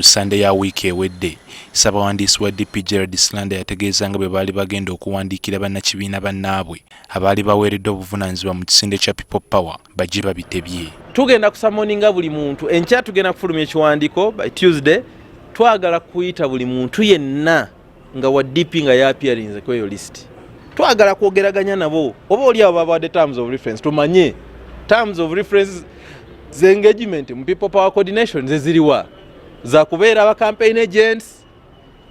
Ku Sande ya wiiki ewedde, Ssaabawandiisi wa DP Gerald Slanda yategeeza nga bwe baali bagenda okuwandiikira bannakiibiina bannaabwe abaali baweereddwa obuvunaanyizibwa mu kisinde kya People Power bajje babitebye. Tugenda kusamoninga buli muntu, enkya tugenda kufulumya ekiwandiiko by Tuesday, twagala kuyita buli muntu yenna nga wa DP nga yaapyarinze ku eyo list. Twagala kwogeraganya nabo oba oli abo babawadde terms of reference, tumanye terms of reference z'engagement mu People Power coordination zeziriwa, za kubeera aba campaign agents,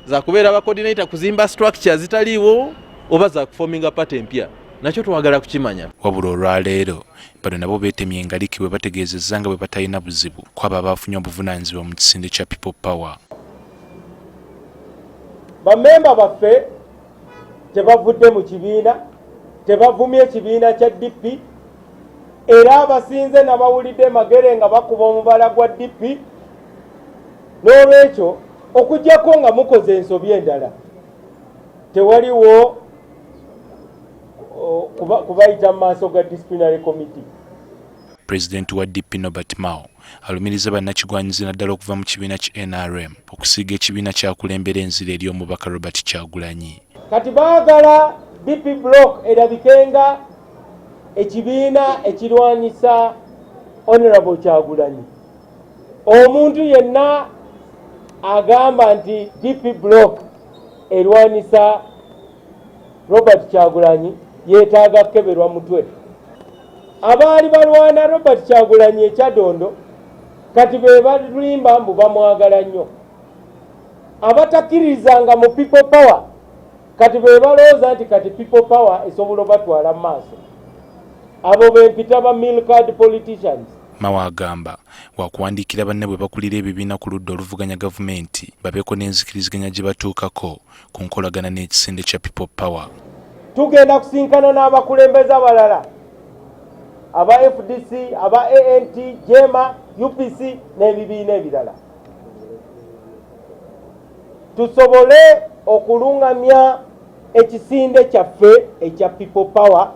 za kubeera aba coordinator kuzimba structure zitaliiwo, oba za kuforminga party empya. Nakyo twagala kukimanya. Wabula olwaleero bano nabo beetemye engalike bwe bategeezezza nga bwe batalina buzibu kwabo abafunye obuvunaanyizibwa mu kisinde kya People Power. Bamemba baffe tebavudde mu kibiina, tebavumye ekibiina kya DP, era abasinze n'abawulidde magere nga bakuba omubala gwa DP. N'olwekyo okuggyako nga mukoze ensobi endala tewaliwo kubayita mu maaso ga disciplinary committee. Pulezidenti wa DP Norbert Mao alumiriza bannakigwanyizi naddala okuva mu kibiina ki NRM okusiiga ekibiina kyakulembera enzira eri omubaka Robert Kyagulanyi. Kati baagala DP block erabikenga ekibiina ekirwanyisa Honorable Kyagulanyi. Omuntu yenna agamba nti DP block erwanisa Robert Kyagulanyi yeetaaga kukeberwa mutwe. Abaali balwana Robert Kyagulanyi ekyadondo kati be balimba mbu bamwagala nnyo. Abatakkirizanga mu People Power kati be balooza nti kati People Power esobola batwala mu maaso. Abo bempita ba milk card politicians. Mao agamba wakuwandiikira banne bwe bakulira ebibiina ku ludda oluvuganya gavumenti babeeko n'enzikiriziganya gye batuukako ku nkolagana n'ekisinde kya People Power. Tugenda kusinkana n'abakulembeze abalala aba FDC, aba ANT, JEMA, UPC n'ebibiina ebirala. Tusobole okulungamya ekisinde kyaffe ekya People Power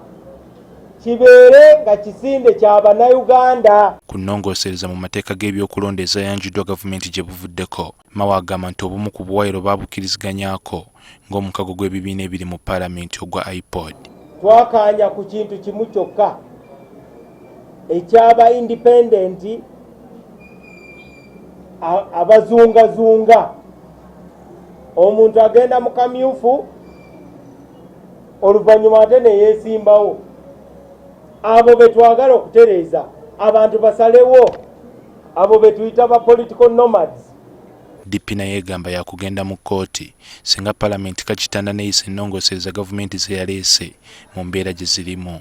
kibeere nga kisinde kya bannayuganda. Ku nnongoosereza mu mateeka g'ebyokulonda ezayanjuddwa gavumenti gye buvuddeko, Mao agamba nti obumu ku buwayiro baabukkiriziganyako ng'omukago gw'ebibiina ebiri mu paalamenti ogwa iPod. Twakaanya ku kintu kimu kyokka ekyaba independent abazungazunga. Omuntu agenda mu kamyufu oluvannyuma ate ne yeesimbawo. Abo be twagala okutereeza abantu basalewo, abo be tuyita ba political nomads. DP naye egamba yakugenda mu kkooti singa paalamenti kakitanda neeyisa ennongoosereza gavumenti ze yaleese mu mbeera gye zirimu.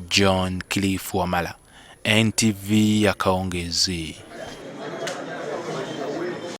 John Cliff Wamala, NTV Akawungeezi.